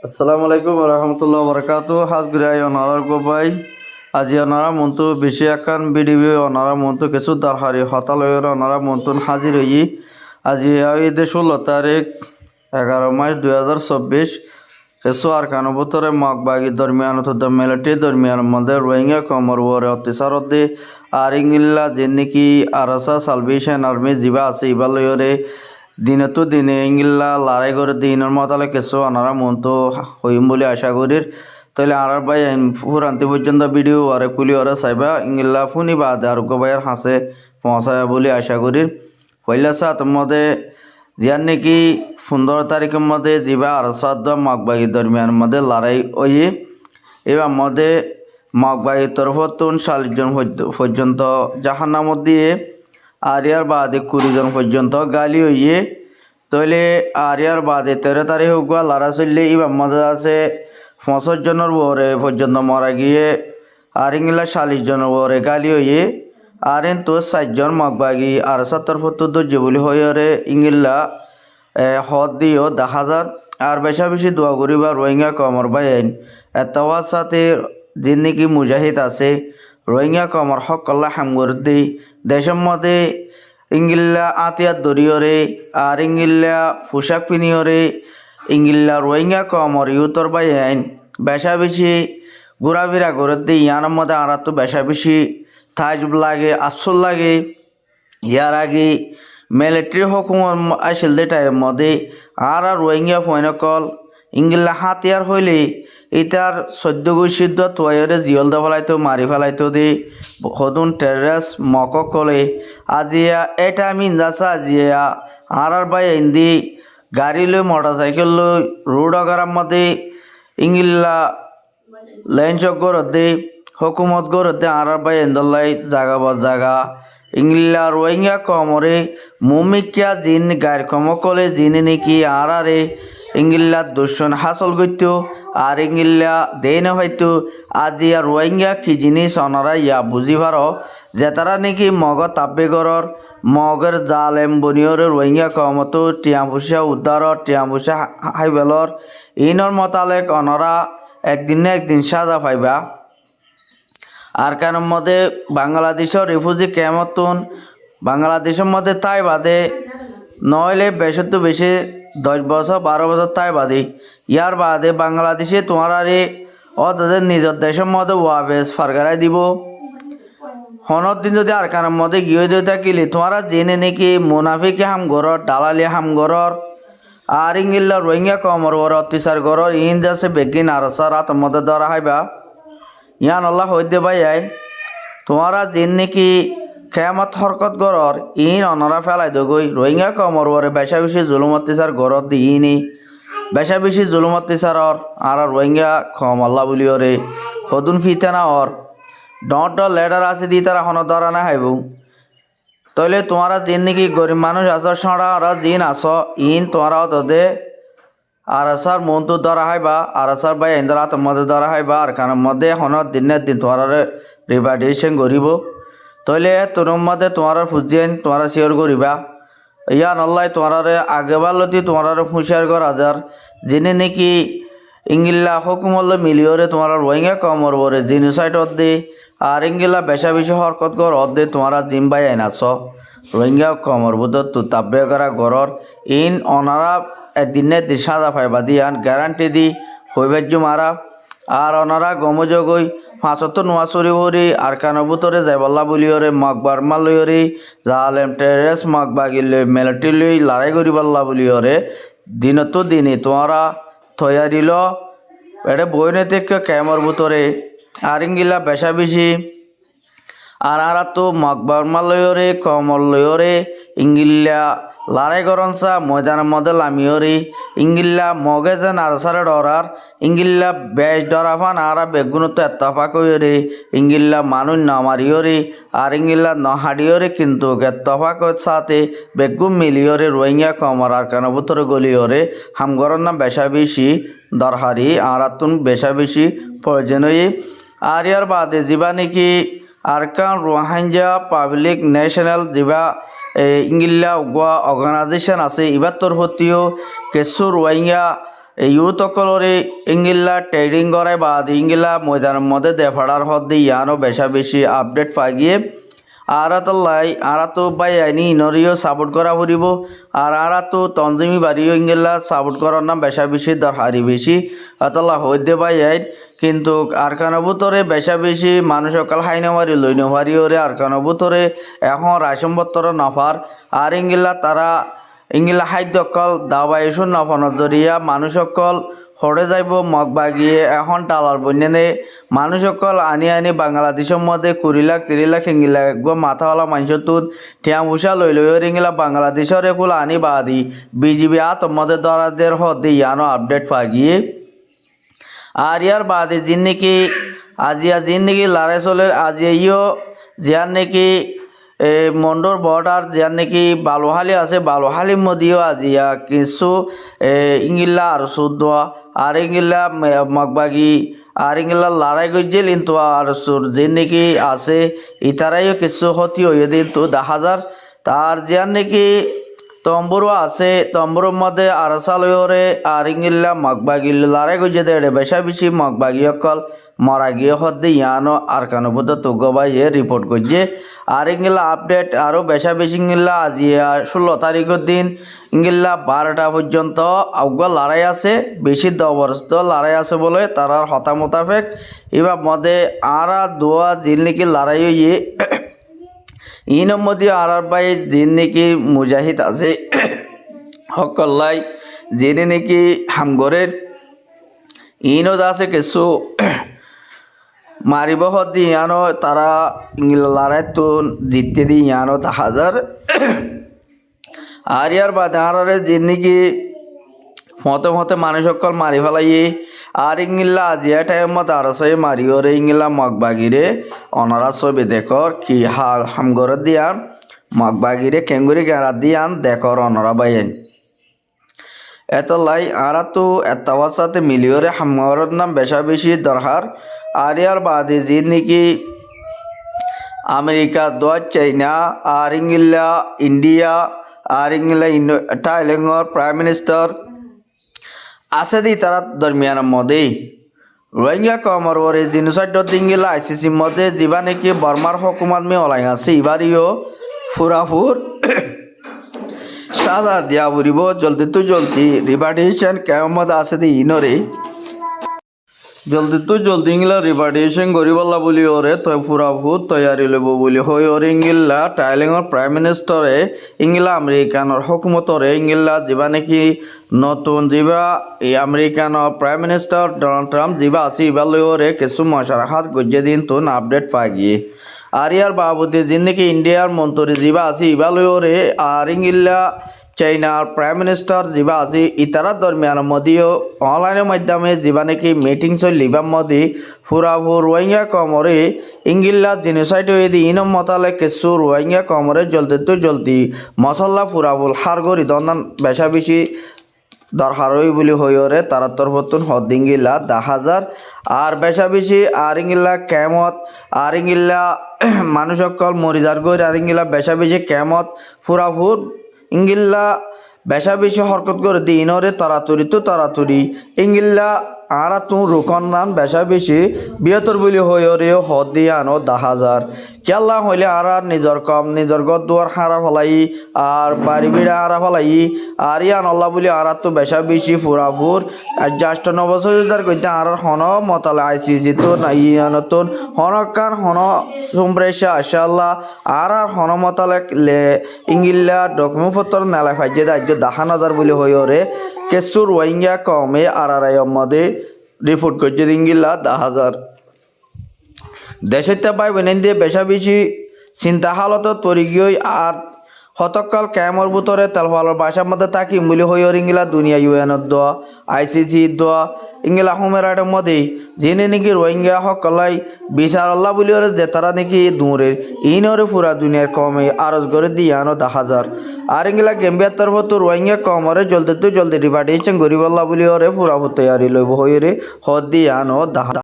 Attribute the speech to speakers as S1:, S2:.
S1: আসসালামু আলাইকুম রহমতুল্লাহ বরকাত হাজগুড়াই অনারার গোবাই আজি অনারা মন্তু বেশি একান বিডিবি অনারা মন্তু কিছু দরকারি হতালয়ের অনারা মন্তুন হাজির হই আজি ঈদে 16 তারিখ 11 মাস 2024 কিছু আর কানুবতরে মগবাগি দরমিয়ান মেলাটি দরমিয়ান মধ্যে রোহিঙ্গা কমর ওরে অত্যাচার দে আর ইংলিলা যে নাকি আরসা সালভেশন আর্মি জিবা আছে ইবালয়রে দিনতো দিনে ইংলা লড়াই করে দিনের মতালে কিছু আনারা মন তো হইম বলে আশা করির তাহলে আর ভাই ফুরান্তি পর্যন্ত ভিডিও আরে কুলি ওরা চাইবা ইংলা ফুনি বাদ আর ভাইয়ের হাসে পৌঁছায় বলে আশা করির পয়লা সাত মধ্যে যার নাকি 15 তারিখের মধ্যে যাবা আর সাত মগবাগি দরমিয়ান মধ্যে লড়াই ওই এবার মধ্যে মগবাগি তরফতুন 40 জন পর্যন্ত জাহান্নামত দিয়ে আরিয়ার বাদে 20 জন পর্যন্ত গালি হইয়ে তইলে আরিয়ার বাদে 13 তারিখ হোক লারা চললে এবার মধ্যে আছে 65 জনের ওরে পর্যন্ত মারা গিয়ে আর ইংলা 40 জনের ওরে গালি হইয়ে আর তো 4 জন মগবাগি আর 70-70 জীবলি হয়ে ইংলা হদ দিও 10,000 আর বেশা বেশি দোয়া করিবা রোহিঙ্গা কমর বাইন এতওয়ার সাথে যে নাকি মুজাহিদ আছে রোহিঙ্গা কমর হক কল্লা হামগর দি দেশের মধ্যে ইংলিলা আতিয়ার দরিয়রে আর ইংলিলা পোশাক পিনিয়রে ইংলিলা রোহিঙ্গা কমর ইউতর বাইন বেশা বেশি ঘোরাফেরা করে দিই ইয়ার মধ্যে আর তো বেশা বেশি থাজব লাগে আসল লাগে ইয়ার আগে মিলিটারি হুকুমত আসিল দে টাইম মধ্যে আর রোহিঙ্গা ফয়নকল ইংলিলা হাতিয়ার হইলে ইতার 14 গৈছিদ্দ তোয়ারে জিয়ল দে ফেলাইতো মারি ফেলাইতো দি সদুন টেরেস মক কলে আজিয়া এটা আমি ইন্দাসা আজিয়া আর বাই ইন্দি গাড়ি লই মোটরসাইকেল লই রোড আগারার মধ্যে ইংলিলা লাইন চক গরদে হুকুমত গরদে আর বাই ইন্দলাই জাগা ইংলিলা রোহিঙ্গা কমরে মুমিকিয়া জিন গাড়ি কমকলে জিনে নাকি আরে ইংলিলা দূষণ হাসল গইত আর ইংলিলা দেন হয়তো আজি আর রোহিঙ্গা কি জিনিস অনারা ইয়া বুঝি পারো যে তারা নাকি মগ তাব্বে গরর মগের জালেম বনিয়র রোহিঙ্গা কমত টিয়াপুষা উদ্ধার টিয়াপুষা হাইবেলর ইনর মতালেক অনারা একদিন না একদিন সাজা পাইবা আর কেন মধ্যে বাংলাদেশের রিফিউজি কেমতন বাংলাদেশের মধ্যে তাই বাদে নইলে বেশি বেশি 10 বছর 12 বছর তাই বাদে ইয়ার বাদে বাংলাদেশে তোমারা রে তাদের নিজের দেশের মধ্যে ওয়াবেস ফারগারাই দিব হনত দিন যদি আর কারণ মধ্যে গিয়ে দিয়ে থাকিলে তোমারা জেনে নাকি মুনাফিকে হাম গরর দালালি হাম গরর আর ইংলিলা রোহিঙ্গা কমর ওর অত্যাচার গরর ইন যাচ্ছে বেগিন আর রাত মধ্যে ধরা হইবা ইয়ান আল্লাহ হইতে ভাই তোমারা যেন নাকি খেয়ামত হরকত গরর ইন অনরা ফেলাই দগই রোহিঙ্গা কমর ওরে বেশা বেশি জুলুম অত্যাচার গরর দিইনি বেশা বেশি জুলুম অত্যাচারর আর রোহিঙ্গা খম আল্লাহ বলি ওরে সদুন ফিতে না ওর ডট লেটার আছে দি তারা হন ধরা না হাইব তইলে তোমারা যেন নাকি গরিব মানুষ আছো সড়া ওরা জিন আছো ইন তোমারা তোদে আর সার মন্তু ধরা হইবা আর সার ভাই ইন্দ্রা মধ্যে ধরা হইবা আর কারণ মধ্যে হন দিনের দিন তোমার রিভার্ডেশন করিব তইলে তোর মধ্যে তোমার ফুজিয়েন তোমার শিওর করিবা ইয়া নল্লাই তোমার আগেবার লতি তোমার হুঁশিয়ার করা যার যিনি নাকি ইংলিলা হুকুমল্ল মিলিয়রে তোমার রোহিঙ্গা কমর বরে জিনোসাইড অর্ধে আর ইংলিলা বেশা বেশি হরকত কর অর্ধে তোমারা জিম্বাই আইন আস রোহিঙ্গা কমর বুধ তু তাব্বে করা গরর ইন অনারা দিনে সাজা পাইবা দিয়ান গ্যারান্টি দি হইবাজ্য মারা আর অনারা গমজগই 75 নোয়াশরি হরি আর কানবুতরে যাইবাল্লা বলিওরে মগবার মালয়রে জালেম টেরেস মগবাগিলে মেলাটি লই লড়াই করিবাল্লা বলিওরে দিনতো দিনে তোমারা তৈয়ারিল এটা বইনে থেকে ক্যামর বুতরে আর ইংলা বেশা বেশি আর তো মগবার মালয়রে কমল লয়রে ইংলিলা লড়াই গরনসা ময়দানের মধ্যে লামিয়রি ইংলিলা মগে যেন আর সারে ডরার ইংলিলা বেশ ডরাফান আর বেগুনতো এত্তফাক হইরে ইংলিলা মানুষ নামারিয়রে আর ইংলিলা নহাডিয়রে কিন্তু এত্তফাক সাথে বেগুন মিলিয়রে রোহিঙ্গা কমর আর কেন বুতরে গলিয়রে হামগরর নাম বেশা বেশি দরহারি আর তুন বেশা বেশি প্রয়োজনীয় আর ইয়ার বাদে যিবা নাকি আরকান রোহিঙ্গা পাবলিক ন্যাশনাল যিবা ইংলিলা অর্গানাইজেশন আছে এবার তরফতিও কিছু রোহিঙ্গা ইউ তকলরে ইংগিল্লা ট্রেডিং করে বাদ ইংগিলা ময়দানের মধ্যে দেফাড়ার হদ্দে ইয়ানো বেশি আপডেট পাই গিয়ে আরা তো বাই আইনি ইনরিও সাপোর্ট করা ফুরিব আর আরা তো তঞ্জিমি বাড়িও ইংগিল্লা সাপোর্ট করার নাম বেশি দরকারি বেশি আতাল্লাহ হইতে বাই আইন কিন্তু আরকানবুতরে বেশি মানুষ অকাল হাইনমারি লইনমারি ওরে আরকানবুতরে এখন রাইসম্বত্তর নফার আর ইংগিল্লা তারা ইংগিলা খাদ্যকল দাবাইশুন নফানোর জরিয়া মানুষ অকল হরে যাইব মগ বাগিয়ে এখন টালার বন্যানে মানুষ অকল আনি বাংলাদেশের মধ্যে 20 লাখ 30 লাখ ইংগিলা মাথাওয়ালা মানুষের তুন ঠেয়া ভূষা লই ইংগিলা বাংলাদেশের একুল আনি বাদি বিজিবি মধ্যে দরাদের হতে ইয়ানো আপডেট পাগিয়ে আর ইয়ার বাদে যিন নাকি আজিয়া যিন নাকি লারে চলে আজিও যার নাকি মন্ডর বর্ডার যার নাকি বালুহালি আছে বালুহালির মধ্যেও আজিয়া কিছু ইংগিল্লা আর শুদ্ধ আর ইংগিল্লা মগবাগি আর ইংগিল্লা লড়াই করছিল কিন্তু আর সুর যে নাকি আছে ইতারাইও কিছু ক্ষতি হয়ে কিন্তু 10,000 তার যার নাকি তম্বুরও আছে তম্বুরের মধ্যে আরসালয়রে আর ইংগিল্লা মগবাগি লড়াই করছে দেড়ে বেশি মগবাগি অকল মরা গিয়ে হদ্দে ইয়ানো আর কানবুত তুগবাই রিপোর্ট করছে আর ইংগিল্লা আপডেট আরও বেশি ইংগিল্লা আজি 16 তারিখের দিন ইংগিল্লা 12টা পর্যন্ত আউগা লড়াই আছে বেশি দবরস্ত লড়াই আছে বলে তারার হতা মোতাবেক এবার মধ্যে আরা দোয়া জিল নাকি লড়াই ইয়ে ইনের মধ্যে আর বাই যিনি নাকি মুজাহিদ আছে সকল্লাই যিনি নাকি হামগরের ইনও আছে কিছু মারিব হদ্দি ইয়ানো তারা লড়াই তো জিততে দি ইয়ানো 10,000 আর ইয়ার বাদে আরে যিনি নাকি মতে মানুষ সকল মারি ফেলাই আর ইংলা আজিয়া টাইম মত আর সে মারিওরে ইংলা মগবাগিরে অনারা ছবি দেখর কি হামগর দিয়ান মগবাগিরে কেঙ্গুরি গেরা দিয়ান দেখর অনারা বাইন এত লাই আরা তো এতবার সাথে মিলিওরে হামগরের নাম বেশি দরকার আর ইয়ার বাদে যে নাকি আমেরিকা দোয়া চাইনা আর ইংলা ইন্ডিয়া আর ইংলা থাইল্যান্ডর প্রাইম মিনিস্টার আছে দি তারা দরমিয়ানের মধ্যে রোহিঙ্গা কমর ওরে জিনোসাইড দিঙ্গিলা আইসিসির মধ্যে যিবা নাকি বর্মার হকুমত মে অলাই আছে এবারিও ফুরাফুর সাজা দিয়া ফুরিব জলদি রিপার্টিশন কেমত আছে দি ইনরে জলদি ইংলা রিপার্টিশন গরিবাল্লা বলি ওরে তয় ফুরাফুর তৈয়ারি লব বলি হই ওরে ইংলা থাইল্যান্ডর প্রাইম মিনিস্টারে ইংলা আমেরিকানোর হকুমতরে ইংলা যিবা নাকি নতুন যিবা এই আমেরিকানোর প্রাইম মিনিস্টার ডোনাল্ড ট্রাম্প যিবা আছে এবার লই ওরে কিছু মশারাহাত গজ্জে দিন তো আপডেট পাই গিয়ে আর ইয়ার বাবদে যিনি নাকি ইন্ডিয়ার মন্ত্রী যিবা আছে এবার লই ওরে আর ইংলা চাইনার প্রাইম মিনিস্টার যিবা আছে ইতারার দরমিয়ানের মধ্যেও অনলাইনের মাধ্যমে যিবা নাকি মিটিং চলিবার মধ্যে ফুরাফুর রোহিঙ্গা কমরে ইংগিল্লা জিনোসাইড হয়ে দি ইনম মতালে কিছু রোহিঙ্গা কমরে জলদি মশলা ফুরাফুল হার গরি দন্দান বেশি দরকার হই বলি হইরে তারা তরফতুন হদিঙ্গিল্লা 10,000 আর বেশি আর ইংগিল্লা কেমত আর ইংগিল্লা মানুষ সকল মরিদার গই আর ইংগিল্লা বেশি কেমত ফুরাফুর ইংগিল্লা বেশি হরকত করে দি ইনরে তাড়াতাড়ি ইংগিল্লা আরা তু রুকন নান বেশি বিয়তর বলি হইরে হদ দিয়ে আনো 10,000 কেল্লা হইলে আর নিজর গদ দুয়ার হারা ফলাই আর বাড়ি বিড়া হারা ফলাই আর ইয়ান আল্লাহ বলি আর তো বেশি ফুরাফুর আর জাস্ট 9 বছর কইতে আর হন মতালে আইসিসি তো নাই ইয়ানতন হনকান হন সুমরেশা আশাল্লাহ আর হন মতালে ইংগিল্লা ডকুমেন্ট পত্র নালা ফাইজে দাজ্য 10,000 বলি হইরে কেসু রোহিঙ্গা কমে আর মধ্যে রিপোর্ট করছে ইংগিল্লা 10,000 দেশের পাই বেনেন দিয়ে বেশি চিন্তা হালত তরি গিয়ে আর হতকাল ক্যামর বুতরে তেলফালর বাসার মধ্যে তাকি মুলি হইর ইংলা দুনিয়া ইউএনের দোয়া আইসিসি দোয়া ইংলা হোমেরাটের মধ্যে যিনি নাকি রোহিঙ্গা হকলাই বিচার আল্লাহ বলি ওরে যে তারা নাকি দূরের ইনরে পুরা দুনিয়ার কমে আরজ করে দিয়ে আনো 10,000 আর ইংলা গেম্বিয়ার তরফ তো রোহিঙ্গা কমরে জলদি রিপার্টিশন গরিব আল্লাহ বলি ওরে পুরা তৈয়ারি লইব হইরে হদ দিয়ে আনো 10,000